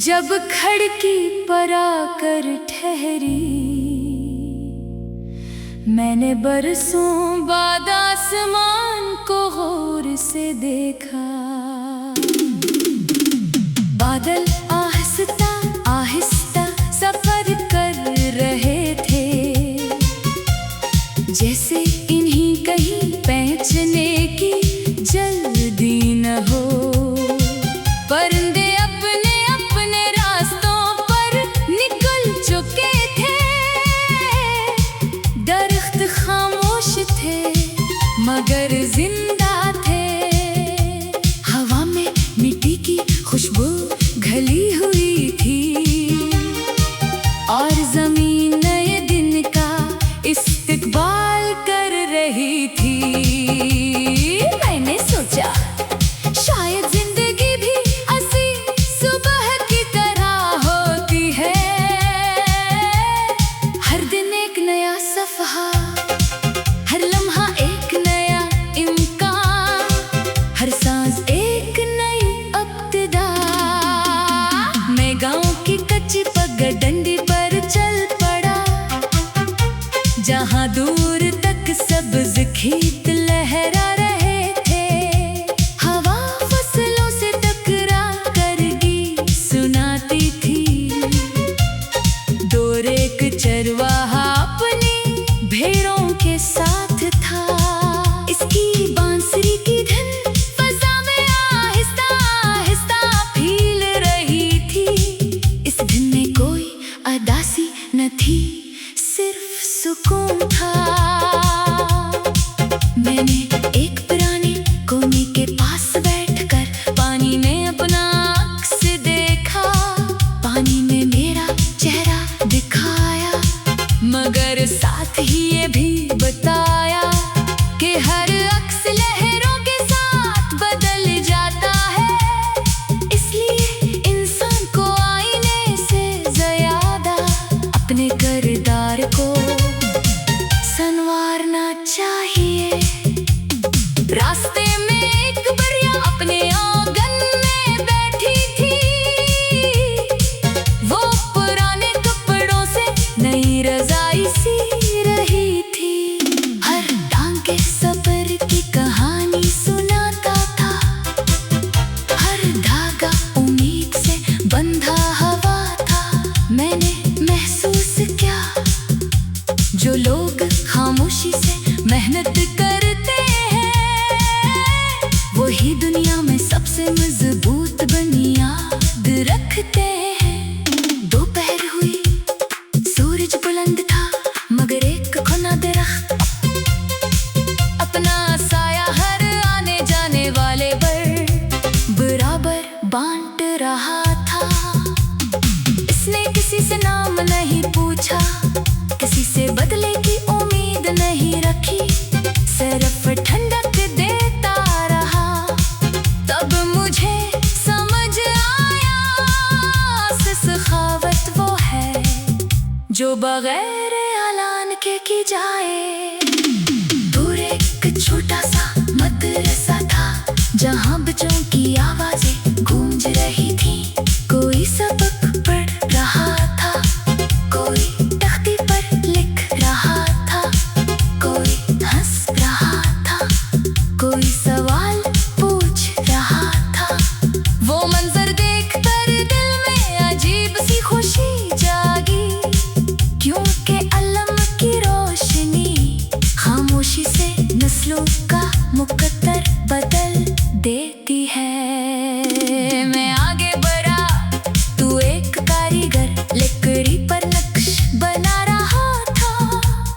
जब खिड़की पर आकर ठहरी, मैंने बरसों बाद आसमान को गौर से देखा। बादल आहिस्ता आहिस्ता सफर कर रहे थे, जैसे इन्हीं कहीं पहुंचने की जल्दी न हो। परिंदे अपने अपने रास्तों पर निकल चुके थे, दरख्त खामोश थे मगर जिंदा थे। हवा में मिट्टी की खुशबू घली हुई थी और जमीन नए दिन का इस्तकबाल कर रही थी। मैंने सोचा शायद जिंदगी भी ऐसी सुबह की तरह होती है। हर दिन एक नया सफ़हा, हर लम्हा एक नया इम्कान, हर सांस एक नई इब्तिदा। मैं गांव की कच्ची पगडंडी पर चल पड़ा, जहां दूर तक सब्ज खेत लहरा रहे थे। हवा फसलों से टकरा कर गीत सुनाती थी। दूर एक चरवाहा अपनी भेड़ों के साथ था। इसकी बांसुरी की धुन फज़ा में आहिस्ता आहिस्ता फैल रही थी। इस धुन में कोई उदासी न थी, सिर्फ सुकून था। मैंने एक पुराने कोने के पास बैठकर पानी में अपना अक्स देखा। पानी ने मेरा चेहरा दिखाया, मगर साथ ही ये भी बताया कि हर अक्स लहरों के साथ बदल जाता है। इसलिए इंसान को आईने से ज़्यादा अपने किरदार को संवारना चाहिए। रास्ते में एक बढ़िया अपने आंगन में बैठी थी। वो पुराने कपड़ों से नई रजाई सी रही थी। हर टांग के सफर की कहानी सुनाता था, हर धागा उम्मीद से बंधा हुआ था। मैंने महसूस किया जो लोग खामोशी से मेहनत करते हैं, वही दुनिया में सबसे मजबूत बुनियाद रखते हैं। दोपहर हुई, सूरज बुलंद था, मगर एक खुना दरख्त अपना साया हर आने जाने वाले पर बराबर बांट रहा था। इसने किसी से नाम नहीं पूछा, किसी से बदले की उम्मीद नहीं रखी, सिर्फ ठंडक देता रहा। तब मुझे समझ आया, सखावत वो है जो बगैर ऐलान के की जाए। दूर एक छोटा सा मदरसा था, जहां बच्चों की आवाजें गूंज रही थी। कोई सबक पढ़ रहा था, कोई तख्ती पर लिख रहा था, कोई हंस रहा था, कोई सवाल पूछ रहा था। वो मंजर देखकर दिल में अजीब सी खुशी जागी, क्योंकि अलम की रोशनी खामोशी से नस्लों का मुकद्दर बदल देती है। मैं आगे बढ़ा, तू एक कारीगर लकड़ी पर नक्श बना रहा था।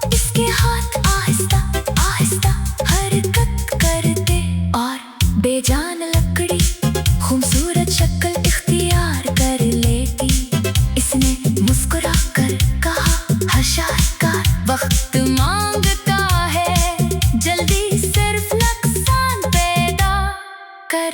इसके हाथ आहिस्ता आहिस्ता हरकत करते और बेजान लकड़ी खूबसूरत शक्ल इख्तियार कर लेती। इसने मुस्कुरा कर कहा, हर शाहकार वक्त मांगता है, जल्दी सिर्फ नुकसान पैदा कर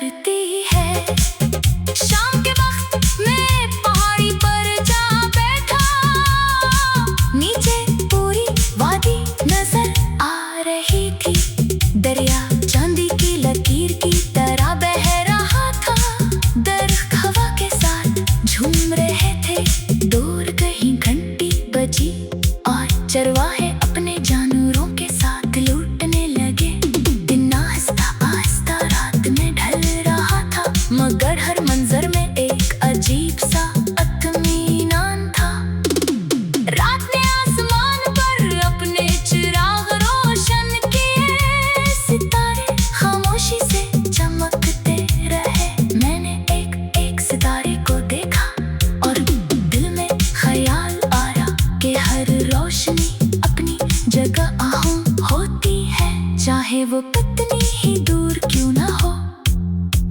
चाहे वो कितनी ही दूर क्यों ना हो।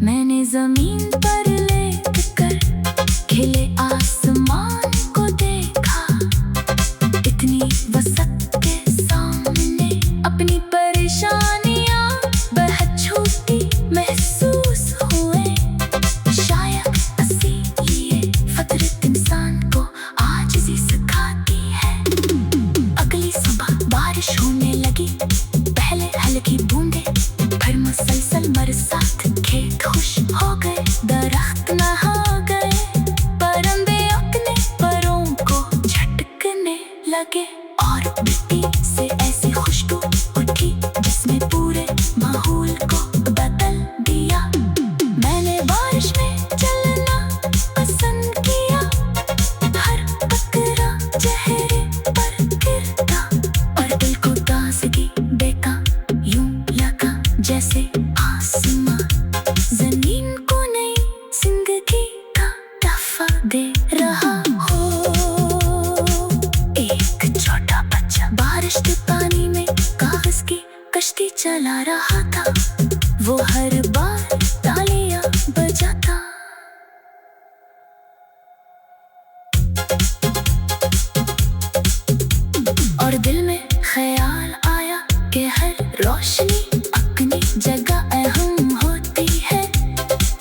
मैंने जमीन पर लेट कर खिले आसमान को देखा, इतनी वसत के सामने अपनी परेशानियां बहुत छोटी महसूस हुए। शायद इसीलिए फितरत इंसान को आजिज़ी सिखाती है। अगली सुबह बारिश होने लगी, पहले हल्की बूंदे, फिर मुसलसल बरसात। खेत खुश हो गए, दरख्त नहा गए, परिंदे अपने परों को झटकने लगे और मिट्टी से ऐसी खुशबू उठी जिसने पूरे माहौल को बदल दिया। मैंने बारिश में चलना पसंद किया, हर कतरा चेहरे पर गिरता और दिल को ताजगी देता। यूं लगा जैसे आसमां जमीन को नई जिंदगी का तोहफा दे रहा हो। एक छोटा बच्चा बारिश के पानी में कागज की कश्ती चला रहा था, वो हर बार तालियां बजाता। और दिल में ख्याल आया कि हर रोशनी अपनी जगह अहम होती है,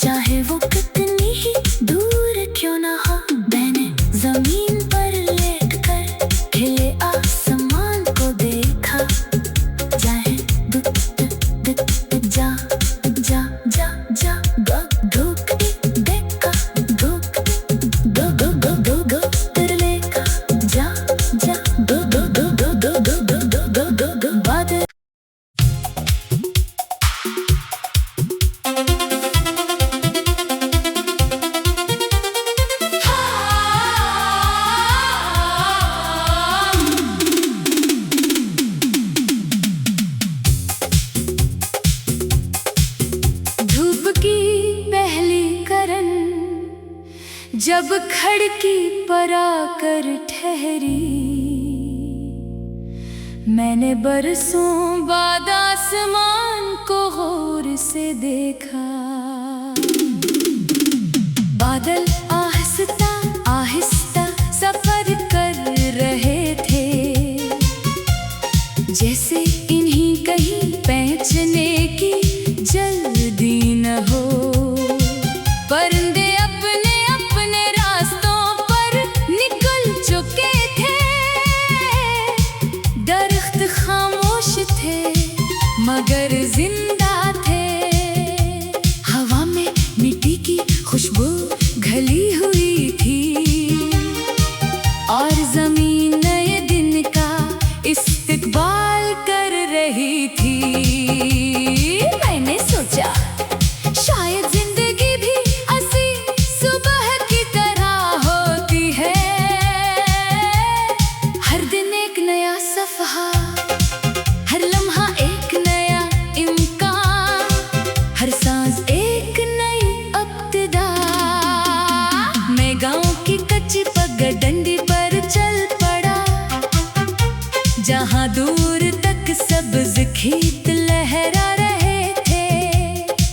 चाहे वो कितनी ही दूर क्यों ना हो। मैंने जमीन पर लेट कर खिले आसमान को देखा, चाहे जा जा जा जा धूप देखा, धूप गो गो गो गो गो लेका, जा जा गो गो गो गो गो गो गो गो गो बादल। धूप की पहली किरण जब खिड़की पर आकर ठहरी, मैंने बरसों बाद आसमान को गौर से देखा। बादल आहिस्ता आहिस्ता सफर कर रहे थे, जैसे इन्हीं कहीं पहुंचने की जल्दी न हो। परिंदे अपने अपने रास्तों पर निकल चुके थे, दरख्त खामोश थे मगर जिंदा थे। हवा में मिट्टी की खुशबू घली हुई थी और जमीन नए दिन का इस्तकबाल कर रही थी। मैंने सोचा शायद जिंदगी भी ऐसी सुबह की तरह होती है, हर दिन एक नया सफहा, हर लम्हा एक नया इम्कान, हर सांस एक नई इब्तिदा। मैं गांव की कच्ची पगडंडी पर चल पड़ा, जहां दूर तक सब्ज खेत लहरा रहे थे।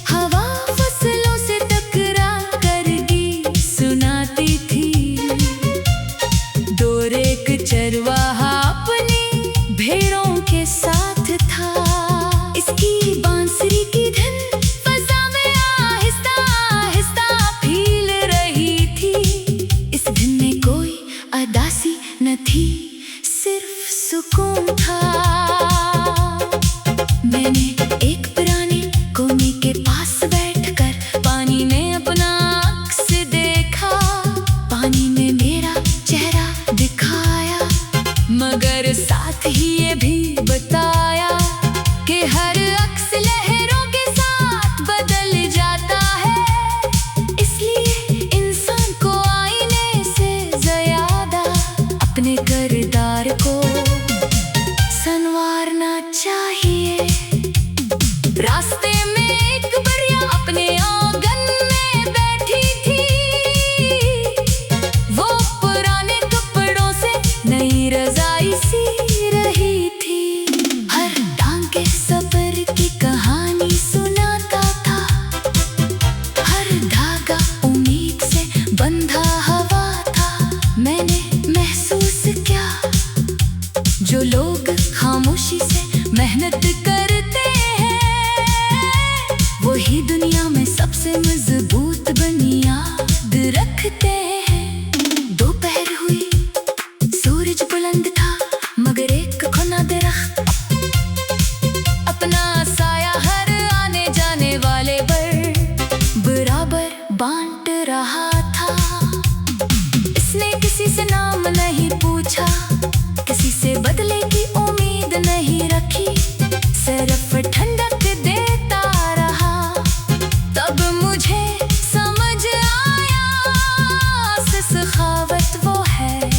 हवा फसलों से टकरा कर गीत सुनाती थी, दूर एक चरवाहा अपनी भेड़ों के साथ था। इसकी बांसुरी की धुन फजा में आहिस्ता आहिस्ता फैल रही थी। इस धुन में कोई अदासी न थी, सिर्फ सुकून था। मैंने एक मेहनत करते हैं, वही दुनिया में सबसे मजबूत बुनियाद रखते हैं। दोपहर हुई, सूरज बुलंद था, मगर एक खुना दरख्त अपना साया हर आने जाने वाले पर बराबर बांट रहा था। इसने किसी से नाम नहीं पूछा, किसी से बदले की उम्मीद नहीं रखी, सिर्फ ठंडक देता रहा। तब मुझे समझ आया, सखावत वो है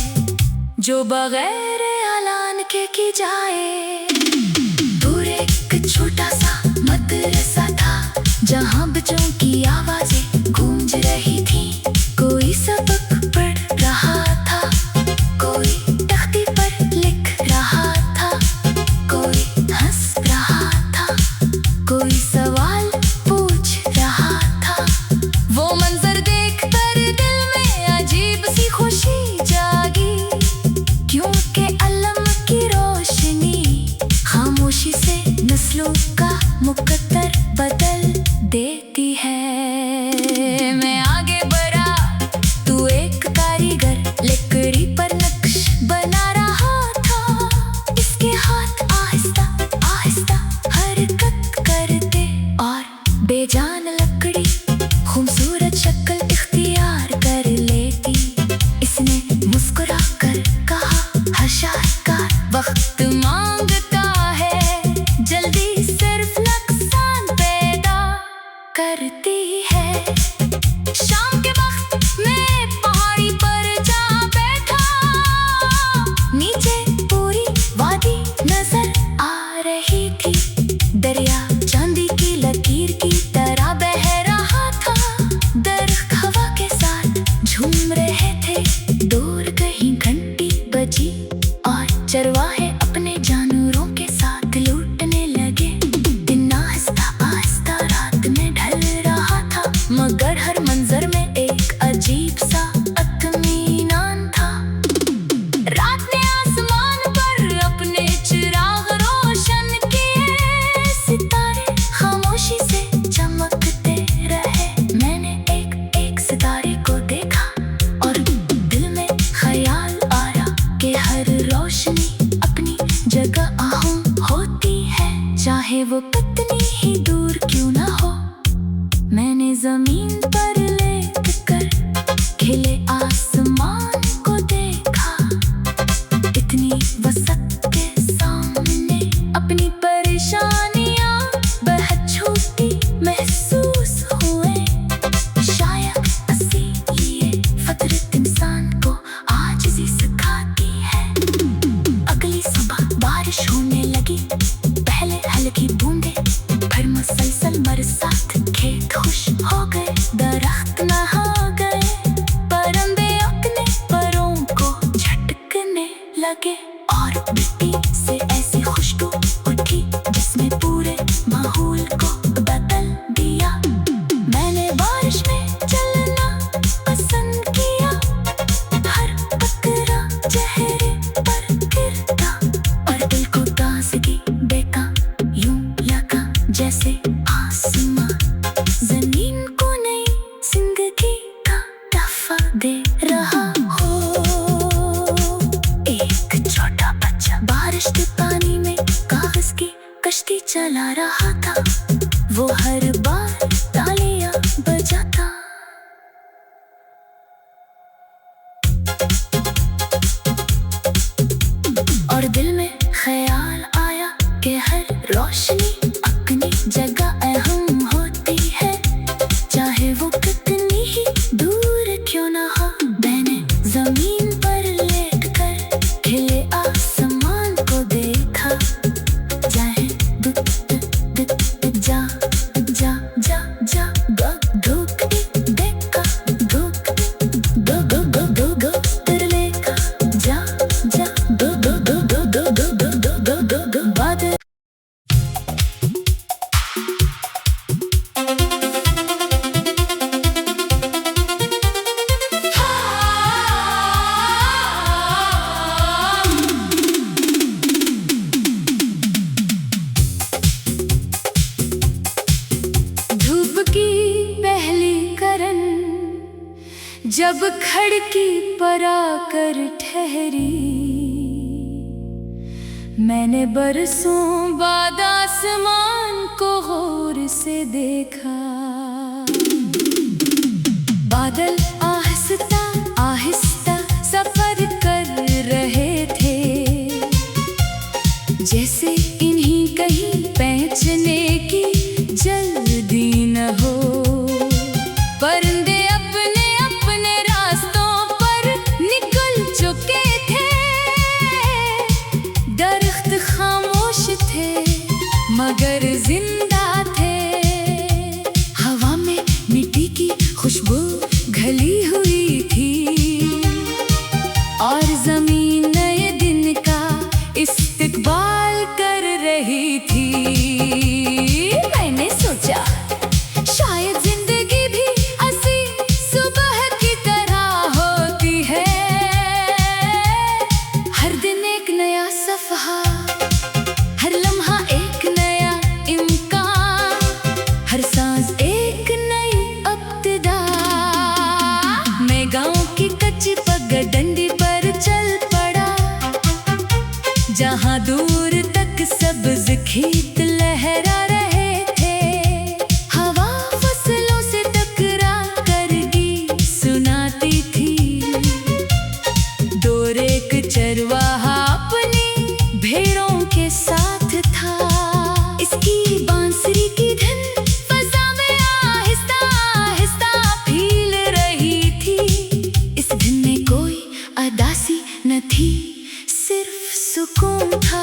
जो बगैर ऐलान के की जाए। दूर एक छोटा सा मदरसा था, जहाँ बच्चों की आवाजें गूंज रही थी। कोई सबक पढ़ रहा था, कोई तख्ती पर लिख रहा था, कोई हंस रहा था, कोई सवाल पूछ रहा था। वो मंजर देखकर दिल में अजीब सी खुशी जागी, क्योंकि अलम की रोशनी खामोशी से नस्लों का मुकद्दर बदल देती है। मैं आगे बढ़ा, तू एक कारीगर लकड़ी पर नक्श बना रहा था। इसके हाथ आहिस्ता आहिस्ता हरकत करते और बेजान लकड़ी खूबसूरत शक्ल इख्तियार कर लेती। इसने मुस्कुरा कर कहा, हर शाहकार वक्त मांगता है, जल्दी सिर्फ नुकसान पैदा करती है। शाम के वक्त मैं पहाड़ी पर जा बैठा, नीचे पूरी वादी नजर आ रही थी। दरिया चांदी की लकीर की तरह बह रहा था, दरख्त हवा के साथ झूम रहे थे। दूर कहीं घंटी बजी और चरवाहे अपने जानवरों के साथ लूटने लगे। दिन आहिस्ता आहिस्ता रात में ढल रहा था, मगर हर मंजर में एक अजीब सा इत्मीनान था। रात ने आसमान पर अपने चिराग रोशन किए, सितारे खामोशी से चमकते रहे। मैंने एक एक सितारे को देखा और दिल में ख्याल आया कि हर रोशनी अपनी जगह अहम होती है, चाहे वो कितनी ही दूर क्यों ना हो। मैंने जमीन पर लेट कर खिले आसमान को देखा, इतनी वसत के सामने अपनी परेशानियां बहुत छोटी महसूस हुए। शायद इसीलिए फितरत इंसान को आजिज़ी सिखाती है। अगली सुबह बारिश होने लगी, पहले हल्की बूंदे, फिर मुसलसल बरसात। खेत खुश हो गए, दरख्त नहा गए, परिंदे अपने परों को झटकने लगे और मिट्टी से ऐसी खुशबू उठी जिसने पूरे माहौल को बदल दिया। मैंने बारिश में चलना पसंद किया, हर कतरा चेहरे पर गिरता और दिल को ताजगी देता। यूं लगा जैसे आसमां जमीन को नई जिंदगी का तोहफा दे रहा हो। एक छोटा बच्चा बारिश के पानी में कागज की कश्ती चला रहा था, वो हर बार तालियां बजाता। और दिल में ख्याल आया कि हर रोशनी अपनी जगह अहम होती है, चाहे वो कितनी ही दूर क्यों ना हो। मैंने जमीन पर लेट कर खिले आसमान को देखा, चाहे जा जा जा जा धूप देखा, धूप गो गो गो गो गो तिरले का जा जा गो गो गो गो गो गो गो गो गो गो बादल। जब खिड़की पर आकर ठहरी, मैंने बरसों बाद आसमान को गौर से देखा। बादल आहिस्ता आहिस्ता सफर कर रहे थे, जैसे इन्हीं कहीं पहुंचने की जल्दी न हो। परिंदे अपने अपने रास्तों पर निकल चुके थे, दरख्त खामोश थे मगर जिंदा थे। हवा में मिट्टी की खुशबू घली हुई थी और जमीन नए दिन का इस्तकबाल कर रही थी। मैंने सोचा शायद जिंदगी भी ऐसी सुबह की तरह होती है, हर दिन एक नया सफहा, हर लम्हा एक नया इम्कान, हर सांस एक नई इब्तिदा। मैं गांव की कच्ची पगडंडी पर चल पड़ा, जहां दूर तक सब्ज खेत लहरा रहे थे। हवा फसलों से टकरा कर गीत सुनाती थी। दूर एक चरवाहा अपनी भेड़ों के साथ था। इसकी बांसुरी की धुन फज़ा में आहिस्ता आहिस्ता फैल रही थी। इस धुन में कोई उदासी न थी, सिर्फ सुकून था।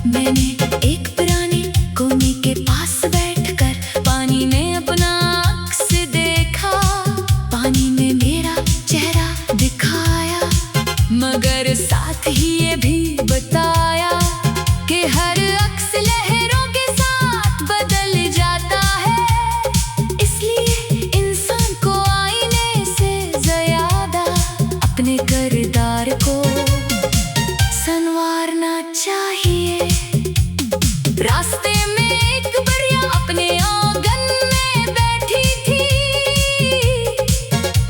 मैंने एक पुराने कोने के पास बैठकर पानी में अपना अक्स देखा। पानी ने मेरा चेहरा दिखाया, मगर साथ ही ये भी बताया कि हर अक्स लहरों के साथ बदल जाता है। इसलिए इंसान को आईने से ज़्यादा अपने किरदार को संवारना चाहिए। रास्ते में एक बढ़िया अपने आंगन में बैठी थी।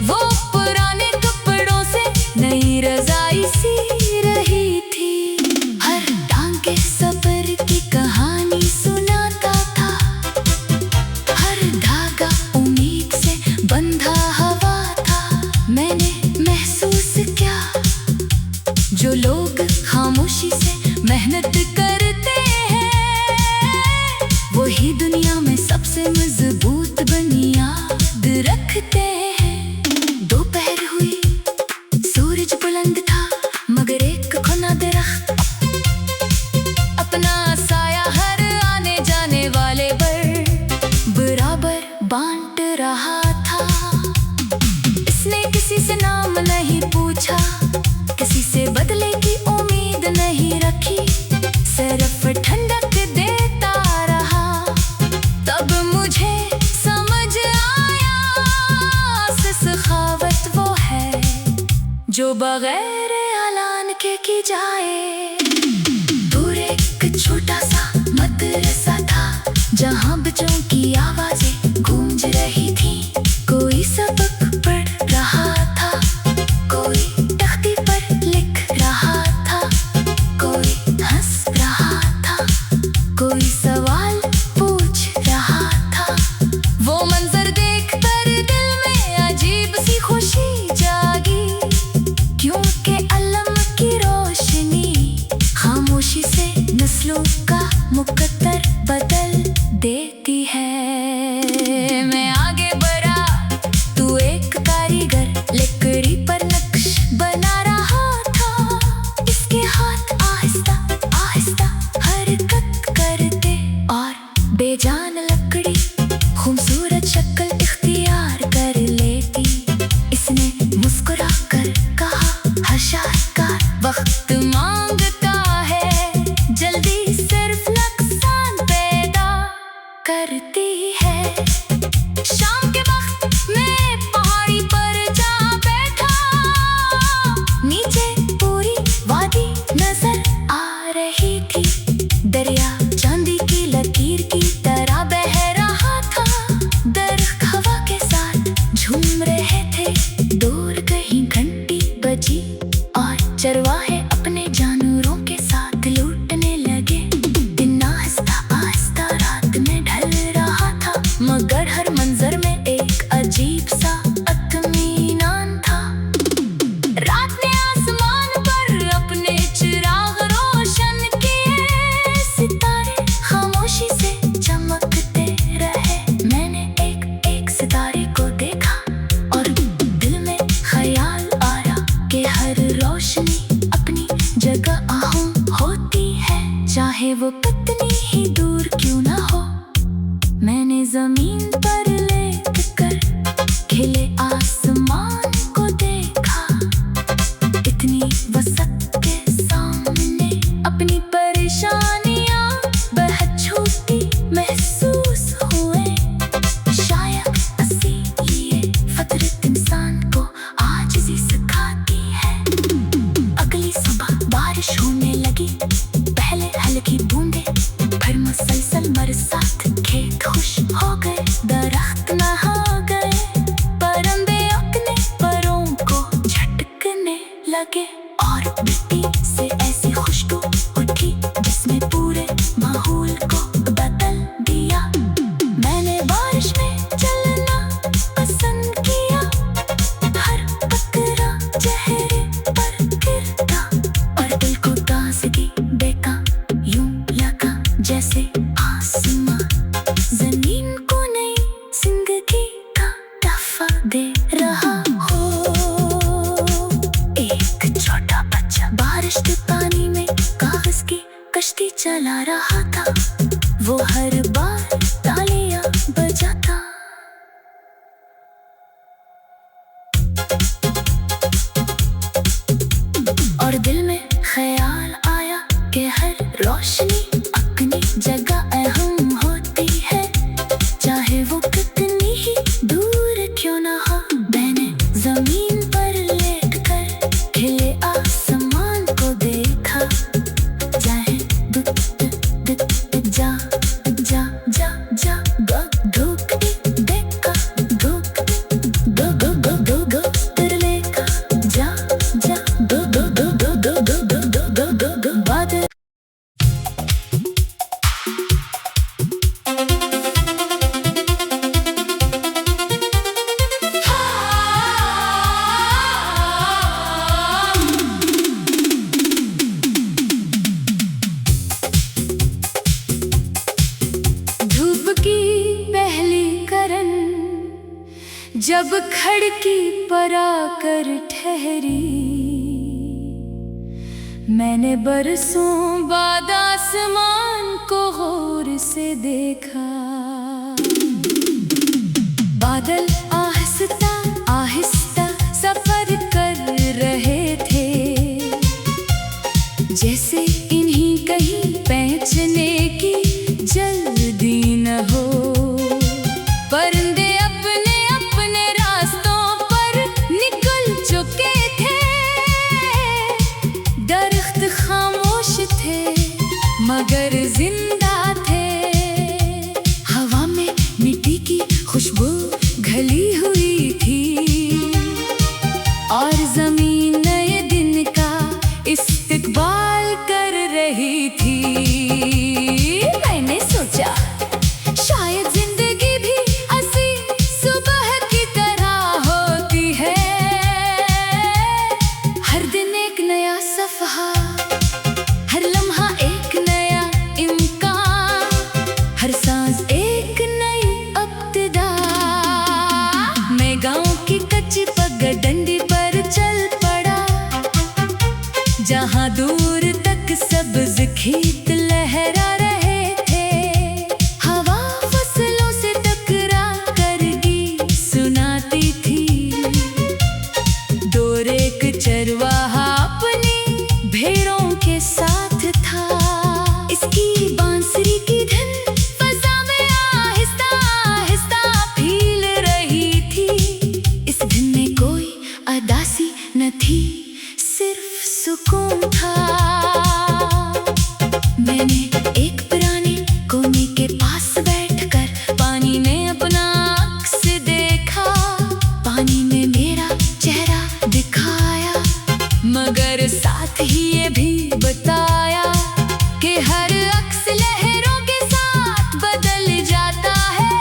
वो पुराने कपड़ों से नई रजाई सी रही थी। हर टांगे सफर की कहानी सुनाता था, हर धागा उम्मीद से बंधा हुआ था। मैंने महसूस किया जो लोग खामोशी से मेहनत करते हैं, वही दुनिया में सबसे मजबूत बुनियाद रखते हैं। दोपहर हुई, सूरज बुलंद था, मगर एक खुना दरख्त अपना साया हर आने जाने वाले पर बराबर बांट रहा था। इसने किसी से नाम नहीं पूछा, किसी से बदले की उम्मीद नहीं रखी, सिर्फ ठंडक देता रहा। तब मुझे समझ आया, सखावत वो है जो बगैर ऐलान के की जाए। दूर एक छोटा सा मदरसा था, जहां बच्चों की आवाजें गूंज रही थी। कोई सबक पढ़ रहा था, कोई तख्ती पर लिख रहा था, कोई हंस रहा था, कोई सवाल पूछ रहा था। वो मंजर देखकर दिल में अजीब सी खुशी जागी, क्योंकि अलम की रोशनी खामोशी से नस्लों का मुकद्दर बदल देती है। मैं आगे बढ़ा, तू एक कारीगर लकड़ी पर नक्श बना रहा था। इसके हाथ आहिस्ता आहिस्ता हरकत करते और बेजान लकड़ी खूबसूरत शक्ल इख्तियार कर लेती। इसने मुस्कुरा कर कहा, हर शाहकार वक्त मांगता है, जल्दी सिर्फ नुकसान पैदा करती है। शाम के वक्त मैं पहाड़ी पर जा बैठा, नीचे पूरी वादी नजर आ रही थी। दरिया चांदी की लकीर की तरह बह ही दूर क्यों ना हो, मैंने जमीन पर लेट कर खिले आसमान को देखा। इतनी वसत के सामने अपनी परेशानियां बहुत छोटी महसूस हुए। शायद इसीलिए फितरत इंसान को आजिज़ी सिखाती है। अगली सुबह बारिश होने लगी, पहले हल्की बूंदे, फिर मुसलसल बरसात। खेत खुश हो गए, दरख्त नहा गए, परिंदे अपने परों को झटकने लगे और मिट्टी से ऐसी खुशबू उठी जिसने पूरे माहौल को बदल दिया। मैंने बारिश में चलना पसंद किया, हर कतरा चेहरे पर गिरता और दिल को ताज़गी देता। यूं लगा जैसे आसमां ज़मीन को नई जिंदगी का तोहफा दे रहा हो। एक छोटा बच्चा बारिश के पानी में कागज की कश्ती चला रहा था। वो हर बार तालियां बजाता। और दिल में ख्याल आया कि हर रोशनी अपनी जगह अहम होती है, चाहे वो कितनी ही दूर क्यों ना हो। मैंने जमीन पर लेट कर खिले आसमान को देखा। चाहे जा जा जा जा धूप देखा, धूप गो तेरे का जा जा गो बादल। धूप की पहली किरण जब खिड़की पर आकर ठहरी, मैंने बरसों बाद आसमान को गौर से देखा। बादल आहिस्ता आहिस्ता सफर कर रहे थे, जैसे इन्हीं कहीं पहुंचने की जल्दी न हो। परिंदे अपने अपने रास्तों पर निकल चुके थे, दरख्त खामोश थे मगर जिंदा थे। हवा में मिट्टी की खुशबू घली हुई थी और जमीन नए दिन का इस्तकबाल कर रही थी। मैंने सोचा शायद जिंदगी भी ऐसी सुबह की तरह होती है। हर दिन एक नया सफ़हा, हर लम्हा एक नया इम्कान, हर सांस एक नई इब्तिदा। मैं गांव की कच्ची पगडंडी पर चल पड़ा, जहां दूर तक सब्ज़ खेत लहरा रहे थे। हवा फसलों से टकरा कर गीत सुनाती थी। दूर एक चरवाहा अपनी भेड़ों के साथ था। इसकी बांसुरी की धुन फज़ा में आहिस्ता आहिस्ता फैल रही थी। इस धुन में कोई अदासी न थी, सिर्फ सुकून था। मैंने एक पुराने कोने के पास बैठकर पानी में अपना अक्स देखा। पानी ने मेरा चेहरा दिखाया, मगर साथ ही ये भी बताया कि हर अक्स लहरों के साथ बदल जाता है।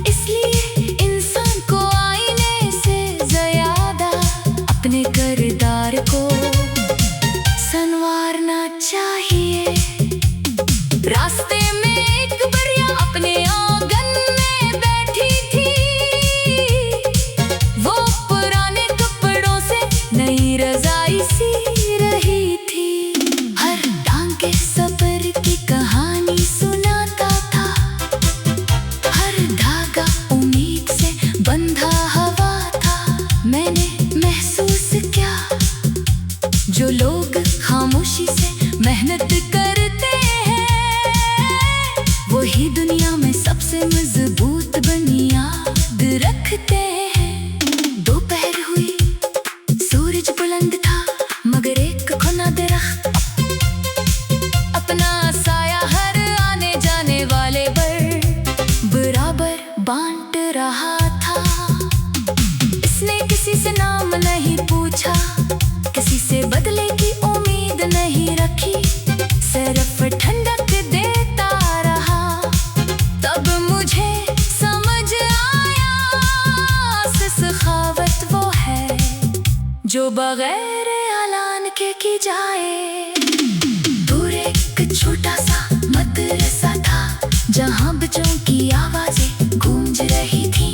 इसलिए इंसान को आईने से ज़्यादा अपने किरदार को संवारना चाहिए। रास्ते में एक बढ़िया अपने आंगन में बैठी थी। वो पुराने कपड़ों से नई रज़ाई सी रही थी। हर टांग के सफर की कहानी बगैर ऐलान के की जाए। दूर एक छोटा सा मदरसा था जहाँ बच्चों की आवाजें गूंज रही थी।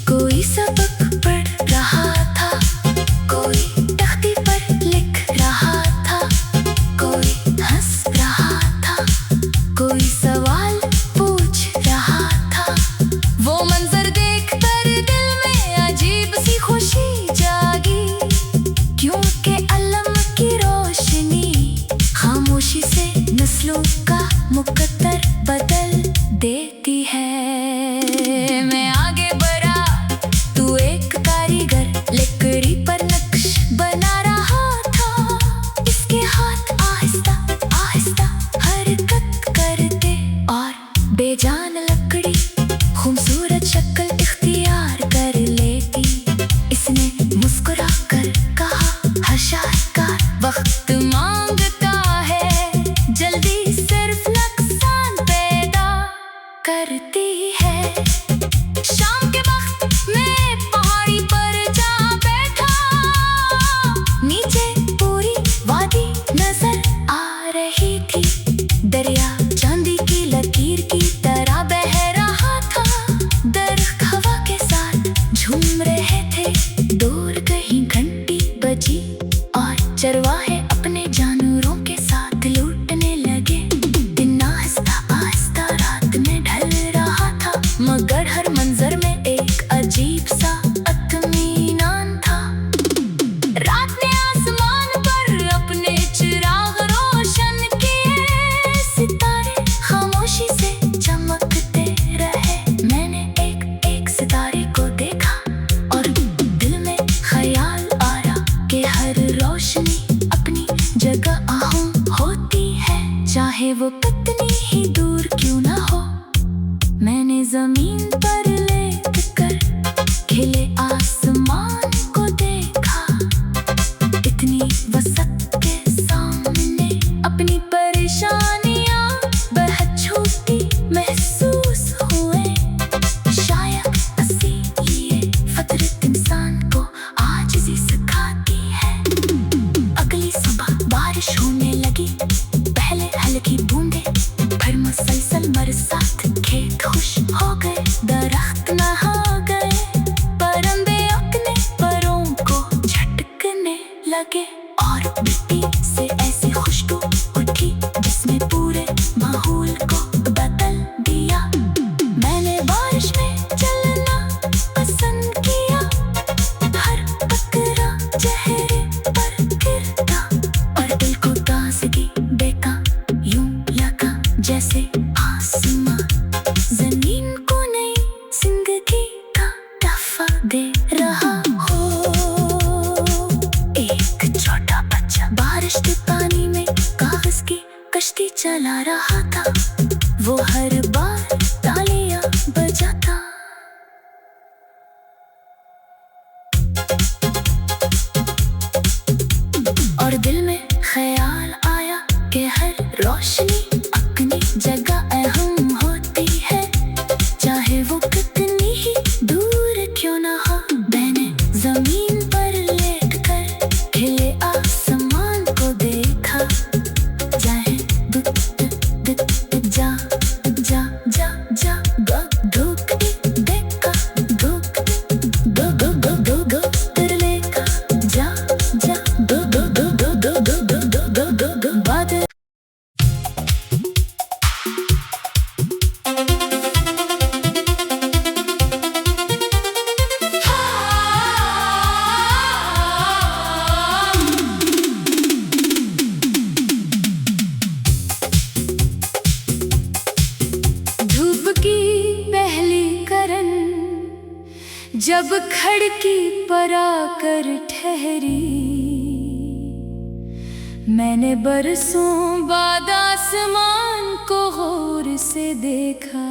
कोई सबक पढ़ रहा था, कोई तख्ती पर लिख रहा था, कोई हंस रहा था, कोई सवाल पूछ रहा था। वो मंजर देखकर दिल में अजीब सी खुशी जागी, क्योंकि अलम की रोशनी खामोशी से नस्लों का मुकद्दर बदल देती है। मैं आगे बढ़ा, तू एक कारीगर लकड़ी पर नक्श बना रहा था। इसके हाथ आहिस्ता आहिस्ता हरकत करते और बेजान लकड़ी खूबसूरत शक्ल इख्तियार कर लेती। इसने मुस्कुरा कर कहा, हर शाहकार वक्त मांगता है, जल्दी सिर्फ नुकसान पैदा करती है। शाम के वक्त मैं पहाड़ी पर जा बैठा, नीचे पूरी वादी नजर आ रही थी। दरिया चांदी की लकीर की तरह बह रहा था। दरख्त हवा के साथ झूम रहे थे। दूर कहीं घंटी बजी और चरवाहे अपने जानवरों के साथ लूटने लगे। दिन आहिस्ता आहिस्ता रात में ढल रहा था, मगर हर मंजर में एक अजीब सा इत्मीनान था। रात ने आसमान पर अपने चिराग रोशन किए, सितारे खामोशी से चमकते रहे। मैंने एक एक सितारे को देखा और दिल में ख्याल आया कि हर रोशनी अपनी जगह अहम होती है, चाहे वो कितनी ही दूर क्यों ना हो। मैंने जमीन पर लेट कर खिले आसमान को देखा, इतनी वसत के सामने अपनी परेशानियां बहुत छोटी महसूस हुए। शायद इसीलिए फितरत इंसान को आजिज़ी सिखाती है। अगली सुबह बारिश होने लगी, पहले हल्की बूंदे, फिर मुसलसल बरसात। खेत खुश हो गए, दरख्त नहा गए, परिंदे अपने परों को झटकने लगे और मिट्टी से ऐसी खुशबू उठी जिसने पूरे माहौल को बदल दिया। मैंने बारिश में चलना पसंद किया, हर कतरा चेहरे पर गिरता और दिल को ताजगी देता। यूं लगा जैसे आसमां जमीन को नई जिंदगी का तोहफा दे रहा हो। एक छोटा बच्चा बारिश के पानी में कागज की कश्ती चला रहा था। वो हर बार तालियां बजाता। और दिल में ख्याल आया कि हर रोशनी अपनी जगह अहम होती है, चाहे वो कितनी ही दूर क्यों ना हो। मैंने जमीन पर लेट कर खिले आसमान को देखा, चाहे जा जा जा जा गो धूक देखा, धूक गो गो गो गो गो तिरलेका, जा जा गो गो गो गो गो गो गो गो गो गो बादल। धूप की पहली किरण जब खिड़की पर आकर ठहरी, मैंने बरसों बाद आसमान को गौर से देखा।